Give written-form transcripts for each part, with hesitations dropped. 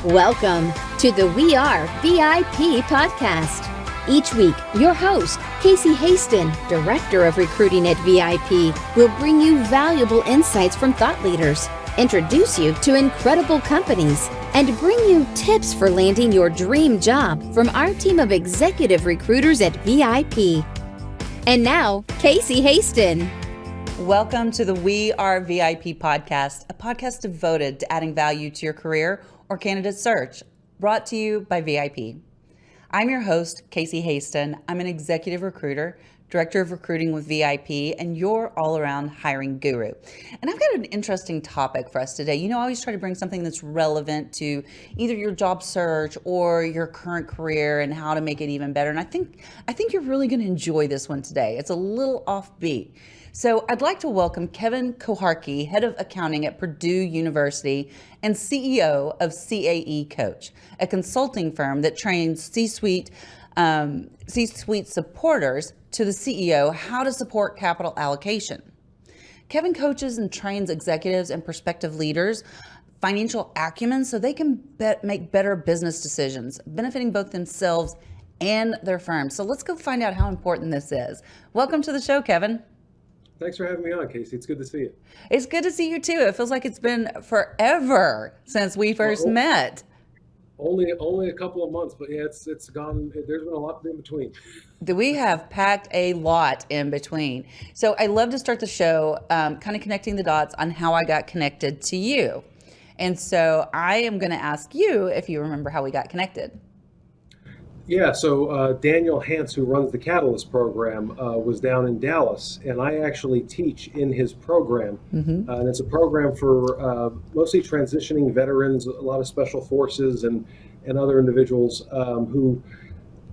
Welcome to the We Are VIP podcast. Each week, your host, Casey Hasten, Director of Recruiting at VIP, will bring you valuable insights from thought leaders, introduce you to incredible companies, and bring you tips for landing your dream job from our team of executive recruiters at VIP. And now, Casey Hasten. Welcome to the We Are VIP podcast, a podcast devoted to adding value to your career or candidate search, brought to you by VIP. I'm your host, Casey Hasten. I'm an executive recruiter, director of recruiting with VIP, and your all-around hiring guru. And I've got an interesting topic for us today. You know, I always try to bring something that's relevant to either your job search or your current career and how to make it even better. And I think you're really going to enjoy this one today. It's a little offbeat. So I'd like to welcome Kevin Koharki, head of accounting at Purdue University and CEO of CAE Coach, a consulting firm that trains C-suite supporters to the CEO how to support capital allocation. Kevin coaches and trains executives and prospective leaders financial acumen so they can make better business decisions, benefiting both themselves and their firm. So let's go find out how important this is. Welcome to the show, Kevin. Thanks for having me on, Casey. It's good to see you. It's good to see you too. It feels like it's been forever since we first met. Only a couple of months, but yeah, it's gone. There's been a lot in between. We have packed a lot in between. So I love to start the show kind of connecting the dots on how I got connected to you. And so I am going to ask you if you remember how we got connected. Yeah, so Daniel Hance, who runs the Catalyst program, was down in Dallas, and I actually teach in his program. And it's a program for mostly transitioning veterans, a lot of special forces and other individuals who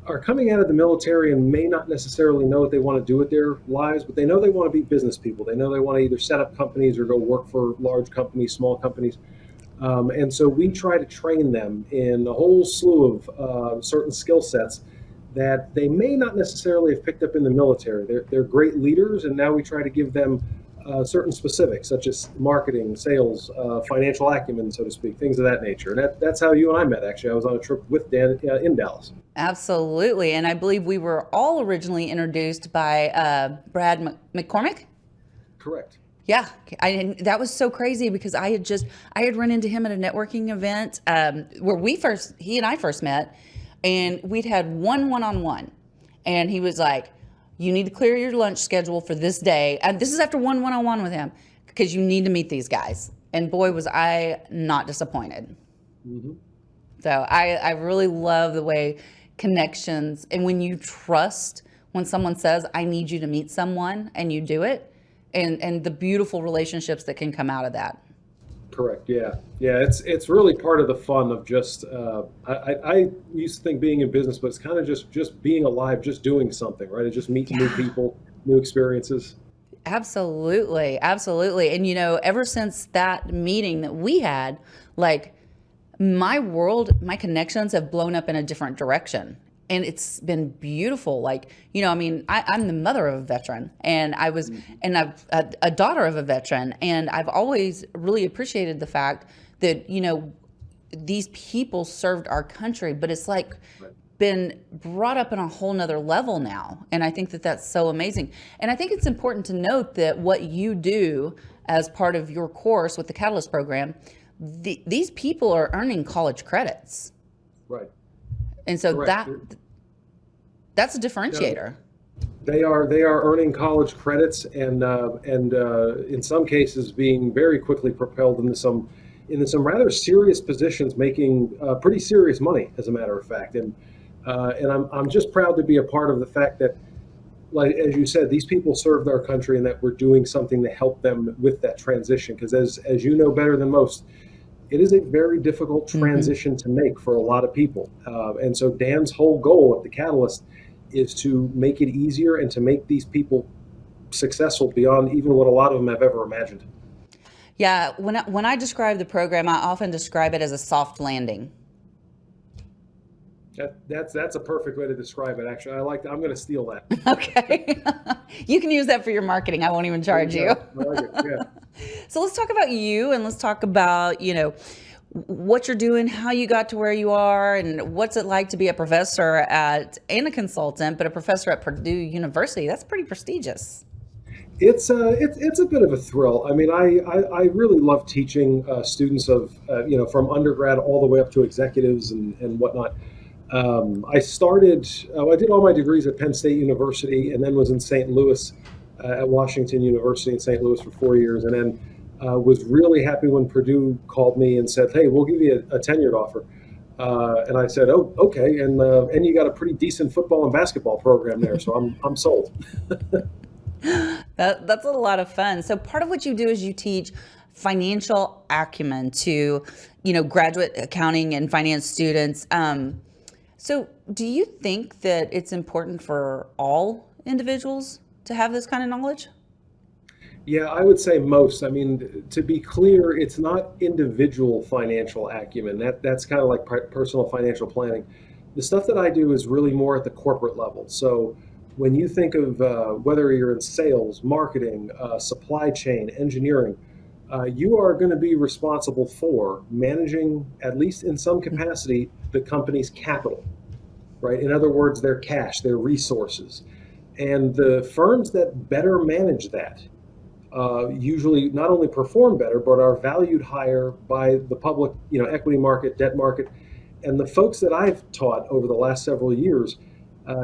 are coming out of the military and may not necessarily know what they want to do with their lives, but they know they want to be business people. They know they want to either set up companies or go work for large companies, small companies. And so we try to train them in a whole slew of certain skill sets that they may not necessarily have picked up in the military. They're great leaders, and now we try to give them certain specifics, such as marketing, sales, financial acumen, so to speak, things of that nature. And that's how you and I met, actually. I was on a trip with Dan in Dallas. Absolutely. And I believe we were all originally introduced by Brad McCormick? Correct. Yeah, that was so crazy because I had run into him at a networking event where he and I first met, and we'd had one-on-one, and he was like, "You need to clear your lunch schedule for this day," and this is after one-on-one with him because you need to meet these guys. And boy, was I not disappointed. So I really love the way connections, and when you trust, when someone says, "I need you to meet someone," and you do it. And the beautiful relationships that can come out of that. Correct. Yeah. It's really part of the fun of just. I used to think being in business, but it's kind of just being alive, just doing something, right? It's just meeting new people, new experiences. Absolutely, and ever since that meeting that we had, like my connections have blown up in a different direction. And it's been beautiful. I'm the mother of a veteran, and and I've a daughter of a veteran, and I've always really appreciated the fact that, these people served our country, but it's like been brought up in a whole nother level now. And I think that that's so amazing. And I think it's important to note that what you do as part of your course with the Catalyst program, these people are earning college credits. Right. And so that's a differentiator. They are earning college credits and in some cases being very quickly propelled into some rather serious positions, making pretty serious money, as a matter of fact. And I'm just proud to be a part of the fact that, like as you said, these people served our country and that we're doing something to help them with that transition. Because as you know better than most, it is a very difficult transition to make for a lot of people. And so Dan's whole goal at the Catalyst is to make it easier and to make these people successful beyond even what a lot of them have ever imagined. Yeah, when I describe the program, I often describe it as a soft landing. That's a perfect way to describe it, actually. I'm going to steal that. Okay. You can use that for your marketing. I won't even charge you. I like it, yeah. So let's talk about you, and let's talk about, what you're doing, how you got to where you are, and what's it like to be a professor and a consultant, but a professor at Purdue University. That's pretty prestigious. It's a bit of a thrill. I mean, I really love teaching students of from undergrad all the way up to executives and whatnot. I did all my degrees at Penn State University, and then was in St. Louis at Washington University in St. Louis for 4 years, and then was really happy when Purdue called me and said, "Hey, we'll give you a tenured offer." And I said, "Oh, okay." And you got a pretty decent football and basketball program there, so I'm sold. That's a lot of fun. So part of what you do is you teach financial acumen to, graduate accounting and finance students. So do you think that it's important for all individuals to have this kind of knowledge? Yeah, I would say most. I mean, to be clear, it's not individual financial acumen. That's kind of like personal financial planning. The stuff that I do is really more at the corporate level. So when you think of whether you're in sales, marketing, supply chain, engineering, you are going to be responsible for managing, at least in some capacity, the company's capital, right? In other words, their cash, their resources. And the firms that better manage that usually not only perform better, but are valued higher by the public, equity market, debt market. And the folks that I've taught over the last several years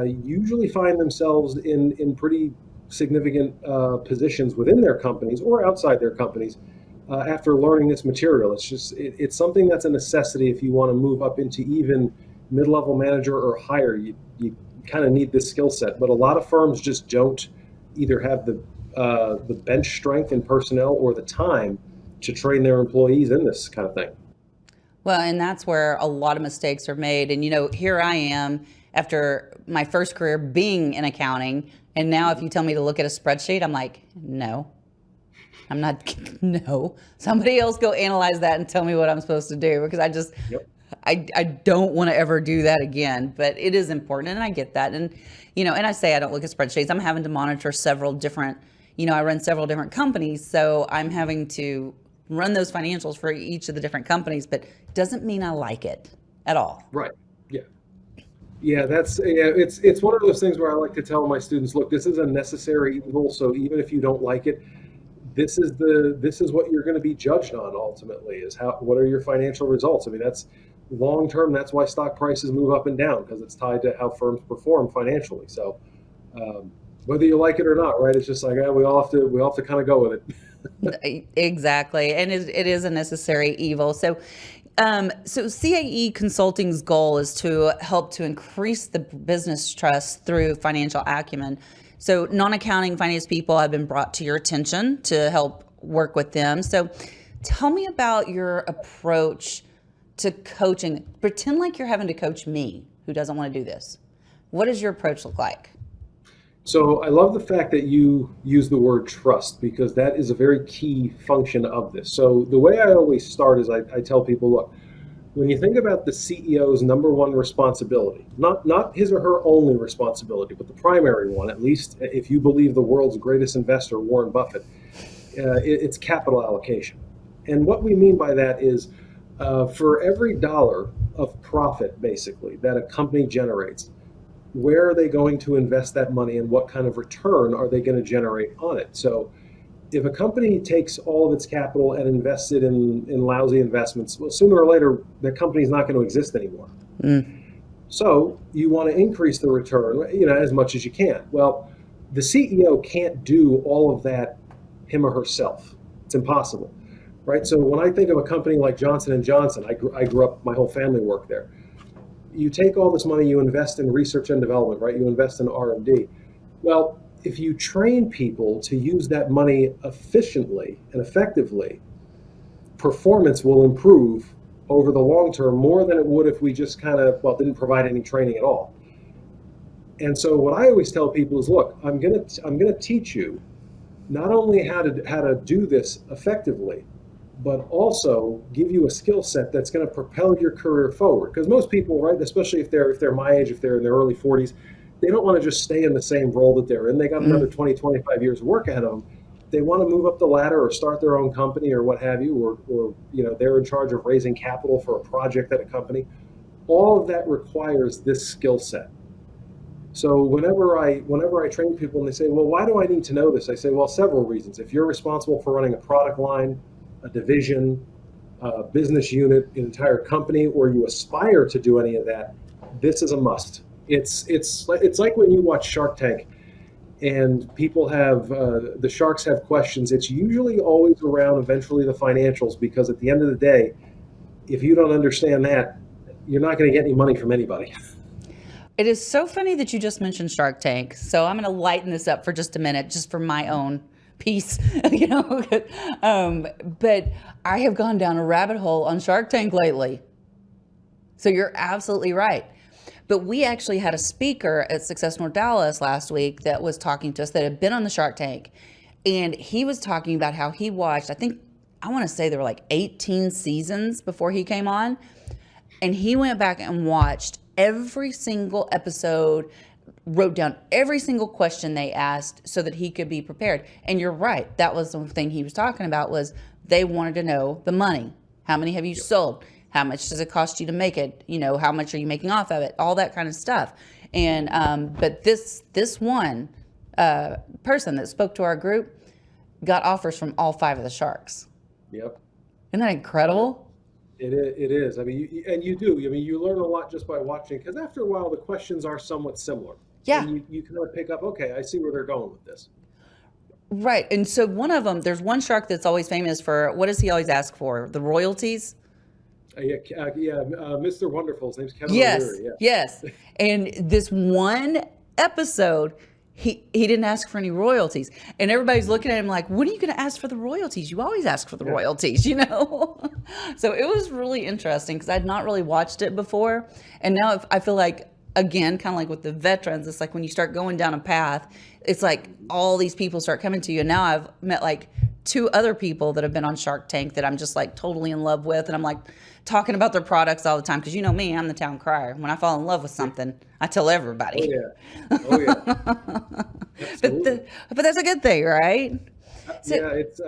usually find themselves in pretty significant positions within their companies or outside their companies after learning this material. It's something that's a necessity if you want to move up into even mid-level manager or higher. You kind of need this skill set, but a lot of firms just don't either have the bench strength in personnel or the time to train their employees in this kind of thing. Well, and that's where a lot of mistakes are made. And, here I am after my first career being in accounting. And now if you tell me to look at a spreadsheet, I'm like, no, I'm not. No, somebody else go analyze that and tell me what I'm supposed to do, because I don't want to ever do that again. But it is important, and I get that. And, and I say I don't look at spreadsheets. I'm having to monitor several different, I run several different companies. So I'm having to run those financials for each of the different companies, but doesn't mean I like it at all. Right. Yeah. Yeah, it's one of those things where I like to tell my students, look, this is a necessary evil. So even if you don't like it, this is what you're going to be judged on ultimately, is what are your financial results. I mean, that's long term. That's why stock prices move up and down, because it's tied to how firms perform financially. So whether you like it or not, right? It's just like we all have to kind of go with it. Exactly, and it is a necessary evil. So CAE Consulting's goal is to help to increase the business trust through financial acumen. So non-accounting finance people have been brought to your attention to help work with them. So tell me about your approach to coaching. Pretend like you're having to coach me, who doesn't want to do this. What does your approach look like? So I love the fact that you use the word trust, because that is a very key function of this. So the way I always start is I tell people, look, when you think about the CEO's number one responsibility, not his or her only responsibility, but the primary one, at least if you believe the world's greatest investor, Warren Buffett, it's capital allocation. And what we mean by that is for every dollar of profit, basically, that a company generates, where are they going to invest that money, and what kind of return are they going to generate on it? So if a company takes all of its capital and invests it in lousy investments, well, sooner or later, the company's not going to exist anymore. So you want to increase the return, as much as you can. Well, the CEO can't do all of that him or herself. It's impossible, right? So when I think of a company like Johnson & Johnson, I grew up, my whole family worked there. You take all this money, you invest in research and development, right? You invest in R&D. Well, if you train people to use that money efficiently and effectively, performance will improve over the long term more than it would if we just didn't provide any training at all. And so what I always tell people is, look, I'm gonna teach you not only how to do this effectively, but also give you a skill set that's going to propel your career forward. Because most people, right, especially if they're my age, if they're in their early 40s, they don't want to just stay in the same role that they're in. They got another 20, 25 years of work ahead of them. they want to move up the ladder or start their own company or what have you, or they're in charge of raising capital for a project at a company. All of that requires this skill set. So whenever I train people and they say, well, why do I need to know this? I say, well, several reasons. If you're responsible for running a product line, a division, a business unit, an entire company, or you aspire to do any of that, this is a must. It's like when you watch Shark Tank and people have, the sharks have questions. It's usually always around eventually the financials, because at the end of the day, if you don't understand that, you're not going to get any money from anybody. It is so funny that you just mentioned Shark Tank. So I'm going to lighten this up for just a minute, just for my own piece, But I have gone down a rabbit hole on Shark Tank lately. So you're absolutely right. But we actually had a speaker at Success North Dallas last week that was talking to us that had been on the Shark Tank. And he was talking about how he watched, I want to say there were like 18 seasons before he came on. And he went back and watched every single episode, wrote down every single question they asked so that he could be prepared. And you're right. That was the thing he was talking about, was they wanted to know the money. How many have you sold? How much does it cost you to make it? How much are you making off of it? All that kind of stuff. And but this one person that spoke to our group got offers from all 5 of the sharks. Yep. Isn't that incredible? It is. I mean, you learn a lot just by watching, because after a while, the questions are somewhat similar. Yeah. And you kind of pick up, okay, I see where they're going with this. Right. And so one of them, there's one shark that's always famous for, what does he always ask for? The royalties? Mr. Wonderful. His name's Kevin O'Leary. Yes. And this one episode, he didn't ask for any royalties. And everybody's looking at him like, when are you going to ask for the royalties? You always ask for the royalties, So it was really interesting, because I'd not really watched it before. And now I feel like, again, kind of like with the veterans, it's like when you start going down a path, it's like all these people start coming to you. And now I've met like 2 other people that have been on Shark Tank that I'm just like totally in love with. And I'm like talking about their products all the time, because me, I'm the town crier. When I fall in love with something, I tell everybody. Oh yeah. But that's a good thing, right? It's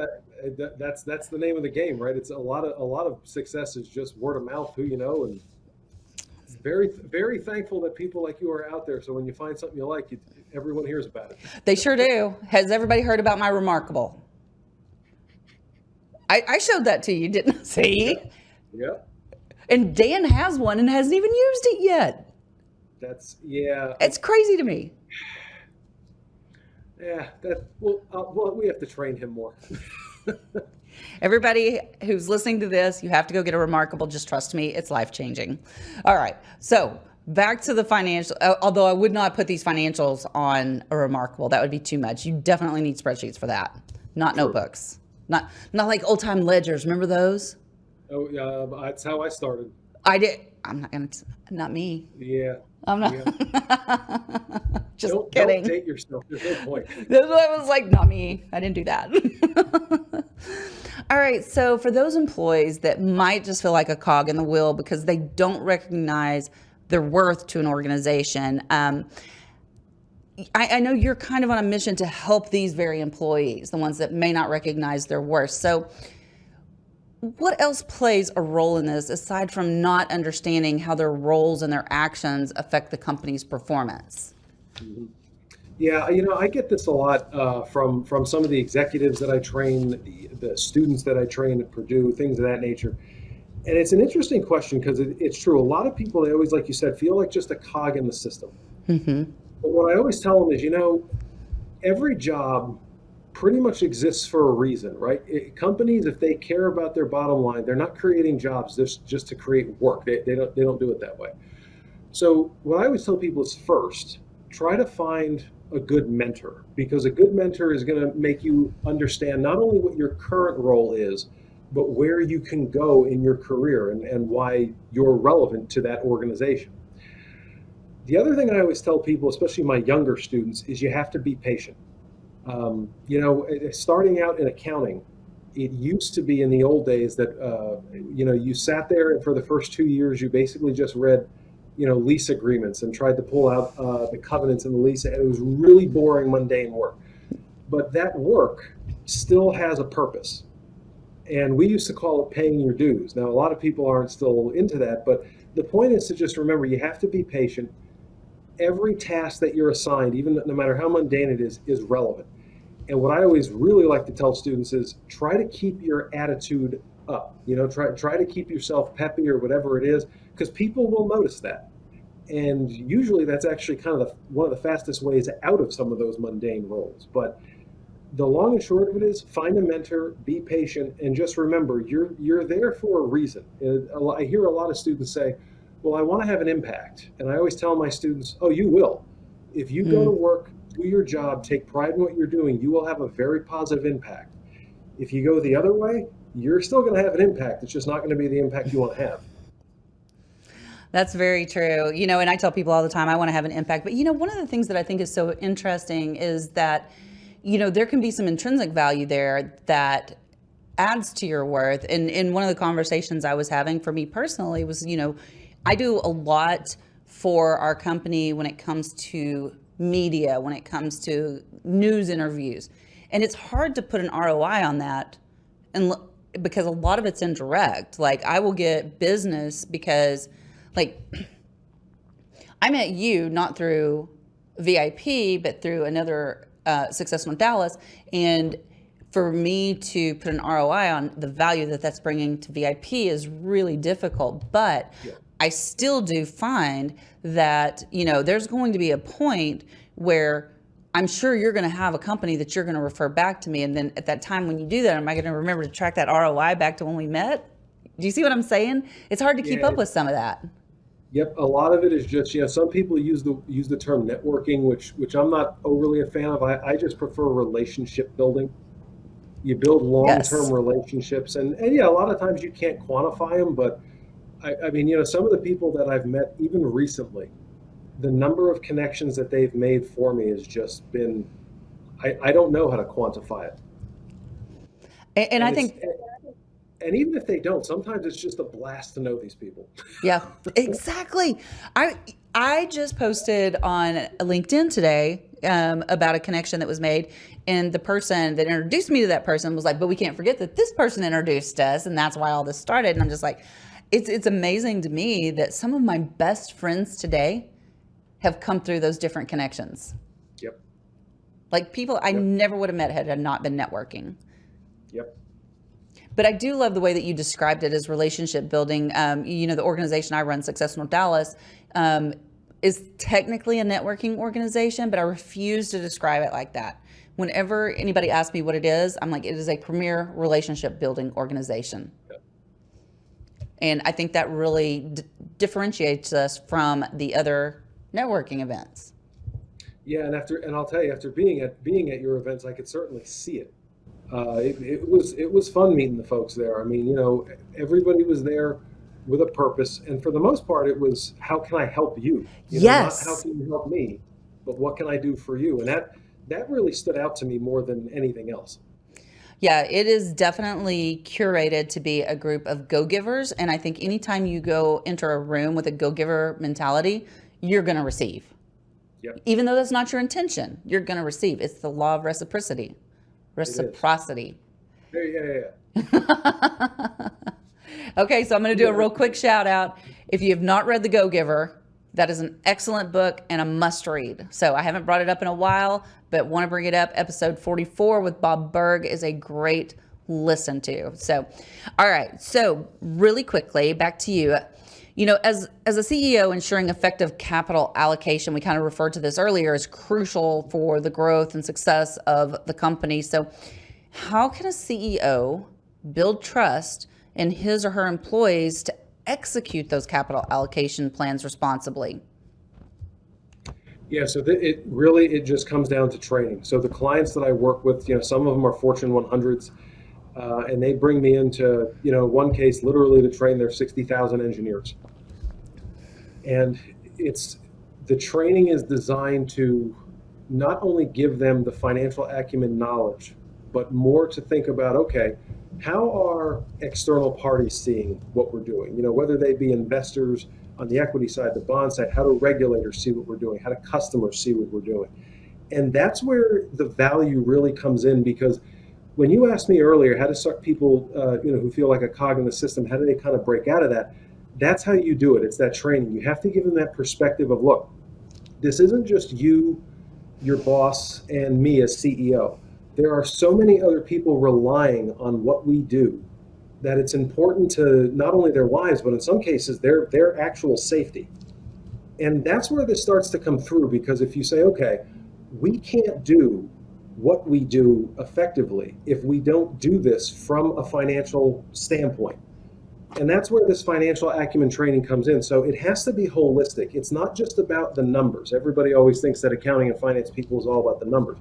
that's the name of the game, right? It's a lot of success is just word of mouth, who you know, and very, very thankful that people like you are out there. So when you find something you like, everyone hears about it. They sure do. Has everybody heard about my Remarkable? I showed that to you, didn't I? See? Yeah. And Dan has one and hasn't even used it yet. It's crazy to me. Yeah, we have to train him more. Everybody who's listening to this, you have to go get a Remarkable. Just trust me, it's life-changing. All right, so back to the financial, although I would not put these financials on a Remarkable. That would be too much. You definitely need spreadsheets for that, not notebooks. Not like old-time ledgers. Remember those? Oh, yeah, that's how I started. I did. I'm not going to, not me. Yeah. I'm not. Yeah. Just kidding. Don't date yourself. There's no point. That's why I was like, not me. I didn't do that. All right. So for those employees that might just feel like a cog in the wheel because they don't recognize their worth to an organization, I know you're kind of on a mission to help these very employees, the ones that may not recognize their worth. So what else plays a role in this aside from not understanding how their roles and their actions affect the company's performance? Mm-hmm. Yeah, I get this a lot from some of the executives that I train, the students that I train at Purdue, things of that nature. And it's an interesting question because it's true. A lot of people, they always, like you said, feel like just a cog in the system. Mm-hmm. But what I always tell them is, every job pretty much exists for a reason, right? Companies, if they care about their bottom line, they're not creating jobs just to create work. They don't do it that way. So what I always tell people is, first, try to find a good mentor, because a good mentor is going to make you understand not only what your current role is, but where you can go in your career and why you're relevant to that organization. The other thing I always tell people, especially my younger students, is you have to be patient. Starting out in accounting, it used to be in the old days that, you sat there and for the first 2 years, you basically just read, lease agreements and tried to pull out the covenants in the lease. And it was really boring, mundane work. But that work still has a purpose. And we used to call it paying your dues. Now, a lot of people aren't still into that, but the point is to just remember you have to be patient. Every task that you're assigned, even no matter how mundane it is relevant. And what I always really like to tell students is try to keep your attitude up. Try to keep yourself peppy or whatever it is, because people will notice that. And usually that's actually kind of one of the fastest ways out of some of those mundane roles. But the long and short of it is find a mentor, be patient, and just remember you're there for a reason. I hear a lot of students say, well, I want to have an impact. And I always tell my students, oh, you will. If you go to work, do your job, take pride in what you're doing, you will have a very positive impact. If you go the other way, you're still going to have an impact. It's just not going to be the impact you want to have. That's very true. And I tell people all the time, I want to have an impact. But, one of the things that I think is so interesting is that, there can be some intrinsic value there that adds to your worth. And in one of the conversations I was having for me personally was, I do a lot for our company when it comes to media, when it comes to news interviews. And it's hard to put an ROI on that, and because a lot of it's indirect. Like, I will get business because, like, I met you not through VIP, but through another Successful in Dallas. And for me to put an ROI on the value that that's bringing to VIP is really difficult. But I still do find that, there's going to be a point where I'm sure you're going to have a company that you're going to refer back to me. And then at that time when you do that, am I going to remember to track that ROI back to when we met? Do you see what I'm saying? It's hard to keep up with some of that. Yep, a lot of it is just, some people use the term networking, which I'm not overly a fan of. I just prefer relationship building. You build long-term relationships, and a lot of times you can't quantify them, but I mean, some of the people that I've met even recently, the number of connections that they've made for me has just been, I don't know how to quantify it. And I think... And even if they don't, sometimes it's just a blast to know these people. Yeah, exactly. I just posted on LinkedIn today about a connection that was made, and the person that introduced me to that person was like, but we can't forget that this person introduced us, and that's why all this started. And I'm just like, it's amazing to me that some of my best friends today have come through those different connections. Yep. Like people I never would have met had I not been networking. Yep. But I do love the way that you described it as relationship building. The organization I run, Successful in Dallas, is technically a networking organization, but I refuse to describe it like that. Whenever anybody asks me what it is, I'm like, it is a premier relationship building organization. Yep. And I think that really differentiates us from the other networking events. Yeah, and I'll tell you, after being at your events, I could certainly see it. It was fun meeting the folks there. I mean, everybody was there with a purpose, and for the most part, it was how can I help you? Yes. Not how can you help me, but what can I do for you? And that really stood out to me more than anything else. Yeah, it is definitely curated to be a group of go-givers, and I think anytime you go enter a room with a go-giver mentality, you're going to receive. Yep. Even though that's not your intention, you're going to receive. It's the law of reciprocity. Yeah. Okay, so I'm going to do a real quick shout out. If you have not read The Go-Giver, that is an excellent book and a must read. So I haven't brought it up in a while, but want to bring it up. Episode 44 with Bob Berg is a great listen to. So, all right. So really quickly, back to you. As a CEO, ensuring effective capital allocation, we kind of referred to this earlier, is crucial for the growth and success of the company. So how can a CEO build trust in his or her employees to execute those capital allocation plans responsibly? Yeah, so it just comes down to training. So the clients that I work with, some of them are Fortune 100s, and they bring me into, one case literally to train their 60,000 engineers. And the training is designed to not only give them the financial acumen knowledge, but more to think about, okay, how are external parties seeing what we're doing? Whether they be investors on the equity side, the bond side, how do regulators see what we're doing? How do customers see what we're doing? And that's where the value really comes in, because when you asked me earlier, how to start people, who feel like a cog in the system, how do they kind of break out of that? That's how you do it. It's that training. You have to give them that perspective of, look, this isn't just you, your boss, and me as CEO. There are so many other people relying on what we do that it's important to not only their lives, but in some cases, their actual safety. And that's where this starts to come through, because if you say, okay, we can't do what we do effectively if we don't do this from a financial standpoint. And that's where this financial acumen training comes in. So it has to be holistic. It's not just about the numbers. Everybody always thinks that accounting and finance people is all about the numbers.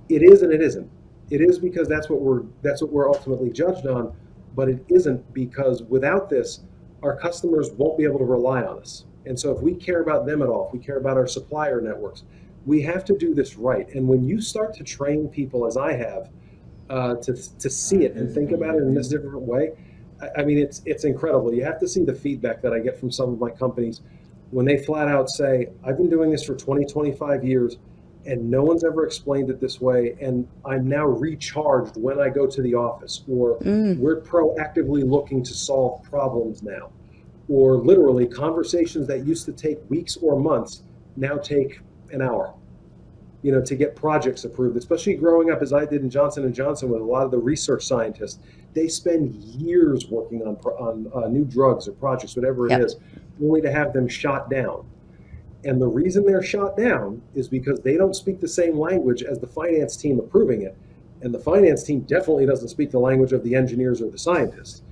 It is and it isn't. It is because that's what we're ultimately judged on, but it isn't, because without this, our customers won't be able to rely on us. And so if we care about them at all, if we care about our supplier networks, we have to do this right. And when you start to train people, as I have, to see it and think about it in this different way, I mean, it's incredible. You have to see the feedback that I get from some of my companies when they flat out say, I've been doing this for 20, 25 years, and no one's ever explained it this way, and I'm now recharged when I go to the office, or we're proactively looking to solve problems now, or literally conversations that used to take weeks or months now take an hour, to get projects approved. Especially growing up as I did in Johnson & Johnson with a lot of the research scientists, they spend years working on new drugs or projects, whatever it is, only to have them shot down. And the reason they're shot down is because they don't speak the same language as the finance team approving it. And the finance team definitely doesn't speak the language of the engineers or the scientists.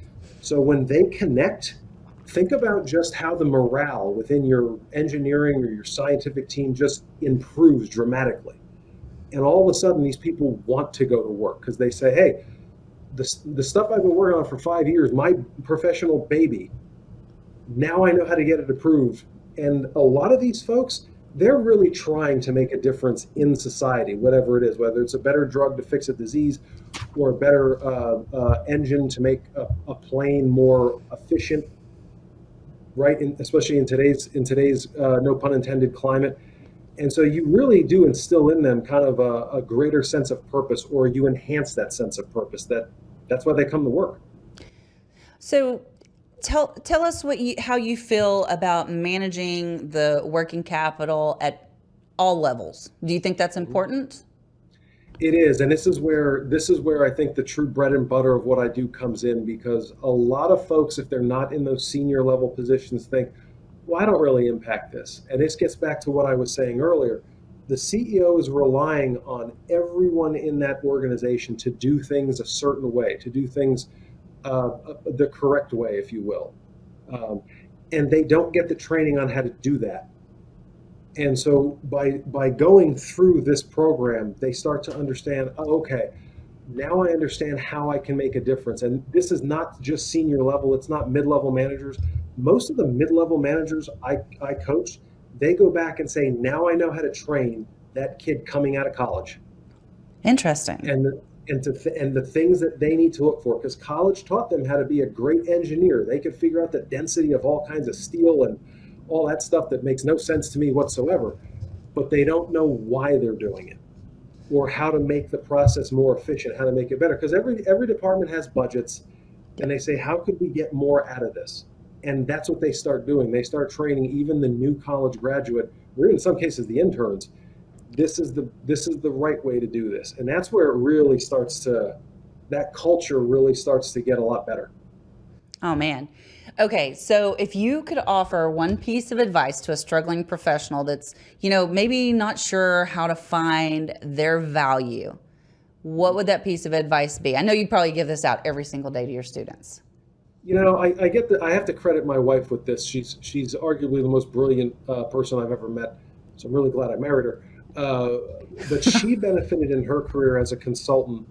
So when they connect, think about just how the morale within your engineering or your scientific team just improves dramatically. And all of a sudden, these people want to go to work because they say, hey, the stuff I've been working on for 5 years, my professional baby, now I know how to get it approved. And a lot of these folks, they're really trying to make a difference in society, whatever it is, whether it's a better drug to fix a disease or a better engine to make a plane more efficient, right? Especially in today's no pun intended climate. And so you really do instill in them kind of a greater sense of purpose, or you enhance that sense of purpose. That's why they come to work. So tell us how you feel about managing the working capital at all levels. Do you think that's important? It is, and this is where I think the true bread and butter of what I do comes in, because a lot of folks, if they're not in those senior level positions, think, well, I don't really impact this. And this gets back to what I was saying earlier. The CEO is relying on everyone in that organization to do things a certain way, to do things the correct way, if you will. And they don't get the training on how to do that. And so by going through this program, they start to understand, oh, okay, now I understand how I can make a difference. And this is not just senior level, it's not mid-level managers. Most of the mid-level managers I coach, they go back and say, now I know how to train that kid coming out of college. Interesting. And the things that they need to look for, because college taught them how to be a great engineer. They could figure out the density of all kinds of steel and all that stuff that makes no sense to me whatsoever, but they don't know why they're doing it or how to make the process more efficient, how to make it better. Because every department has budgets, and they say, how could we get more out of this? And that's what they start doing. They start training even the new college graduate, or in some cases the interns. This is the right way to do this. And that's where it really that culture really starts to get a lot better. Oh, man. Okay, so if you could offer one piece of advice to a struggling professional that's, maybe not sure how to find their value, what would that piece of advice be? I know you probably give this out every single day to your students. I have to credit my wife with this. She's arguably the most brilliant person I've ever met. So I'm really glad I married her. But she benefited in her career as a consultant,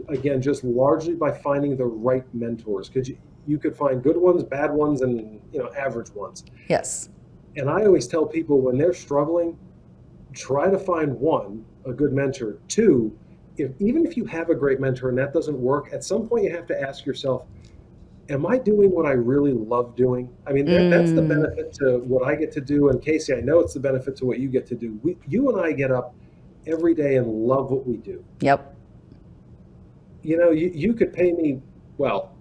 again, just largely by finding the right mentors, because you could find good ones, bad ones, and average ones. Yes. And I always tell people when they're struggling, try to find one, a good mentor. Two, even if you have a great mentor and that doesn't work, at some point you have to ask yourself, am I doing what I really love doing? I mean, that's the benefit to what I get to do. And Casey, I know it's the benefit to what you get to do. You and I get up every day and love what we do. Yep. you could pay me, well,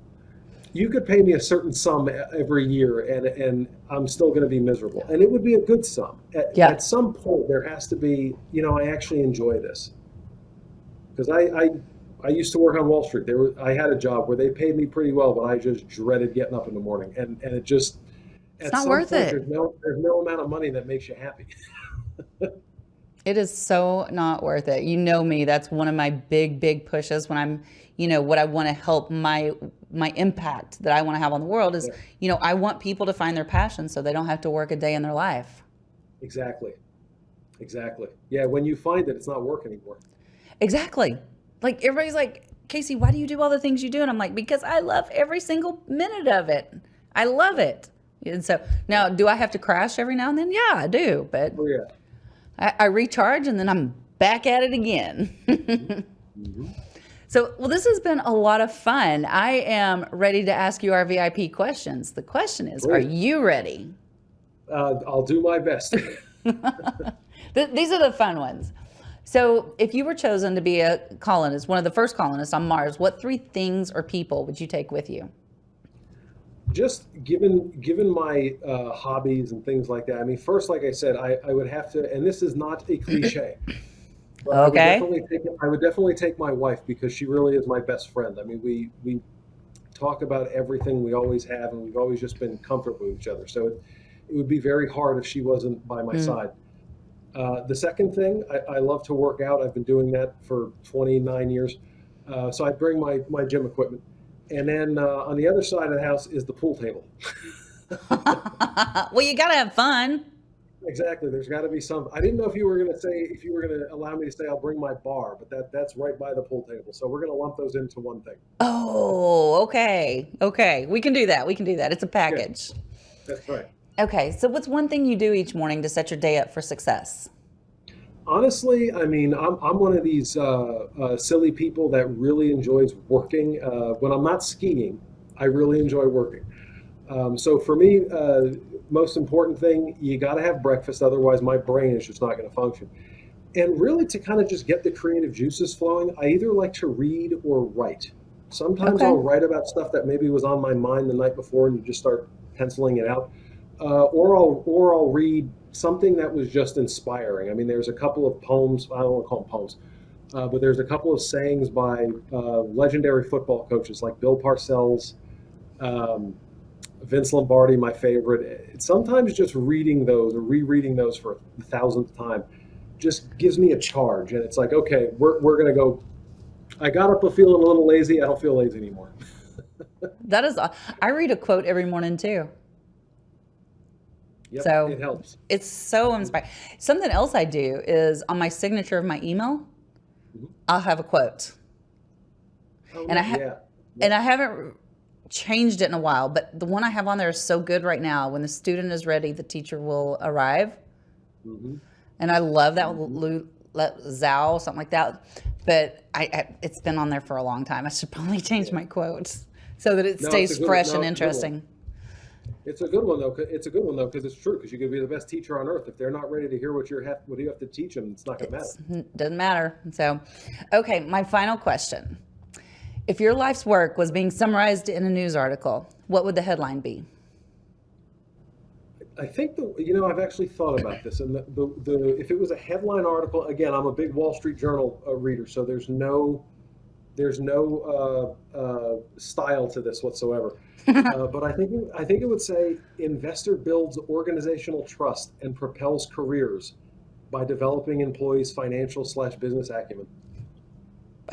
you could pay me a certain sum every year and I'm still going to be miserable. And it would be a good sum. Yeah. At some point, there has to be, I actually enjoy this. Because I used to work on Wall Street. I had a job where they paid me pretty well, but I just dreaded getting up in the morning. And it just, it's not worth it. There's no amount of money that makes you happy. It is so not worth it. You know me, that's one of my big pushes when I'm, what I want to help my impact that I want to have on the world is, I want people to find their passion so they don't have to work a day in their life. Exactly. Yeah, when you find it, it's not work anymore. Exactly. Like everybody's like, Casey, why do you do all the things you do? And I'm like, because I love every single minute of it. I love it. And so now, do I have to crash every now and then? Yeah, I do. But I recharge and then I'm back at it again. Mm-hmm. So, well, this has been a lot of fun. I am ready to ask you our VIP questions. The question is, Are you ready? I'll do my best. These are the fun ones. So if you were chosen to be a colonist, one of the first colonists on Mars, what 3 things or people would you take with you? Just given my hobbies and things like that. I mean, first, like I said, I would have to, and this is not a cliche. But okay. I would definitely take my wife because she really is my best friend. I mean, we talk about everything, we always have, and we've always just been comfortable with each other. So it would be very hard if she wasn't by my side. The second thing, I love to work out. I've been doing that for 29 years. So I bring my gym equipment. And then on the other side of the house is the pool table. Well, you got to have fun. Exactly. There's got to be some. I didn't know if you were going to allow me to say I'll bring my bar, but that's right by the pool table. So we're going to lump those into one thing. Oh, okay. Okay. We can do that. It's a package. Yeah, that's right. Okay. So what's one thing you do each morning to set your day up for success? Honestly, I mean, I'm one of these silly people that really enjoys working. When I'm not skiing, I really enjoy working. So for me, most important thing, you got to have breakfast. Otherwise, my brain is just not going to function. And really to kind of just get the creative juices flowing, I either like to read or write. Sometimes I'll write about stuff that maybe was on my mind the night before and you just start penciling it out. Or I'll read something that was just inspiring. I mean, there's a couple of poems, I don't want to call them poems, but there's a couple of sayings by legendary football coaches like Bill Parcells, Vince Lombardi, my favorite. Sometimes just reading those or rereading those for the 1,000th time just gives me a charge. And it's like, okay, we're going to go. I got up feeling a little lazy. I don't feel lazy anymore. That is, I read a quote every morning too. Yep, so it helps. It's so inspiring. Something else I do is on my signature of my email, I'll have a quote. Oh, and I haven't changed it in a while, but the one I have on there is so good right now. When the student is ready, the teacher will arrive. And I love that Zhao, something like that. But it's been on there for a long time. I should probably change my quotes so that it stays fresh and interesting. It's a good one though. It's a good one though because it's true. Because you could be the best teacher on earth if they're not ready to hear what you have to teach them. It's not going to matter. Doesn't matter. So, okay, my final question: if your life's work was being summarized in a news article, what would the headline be? I think I've actually thought about this, and if it was a headline article, again, I'm a big Wall Street Journal reader, so there's no style to this whatsoever. But I think it would say investor builds organizational trust and propels careers by developing employees' financial/business acumen.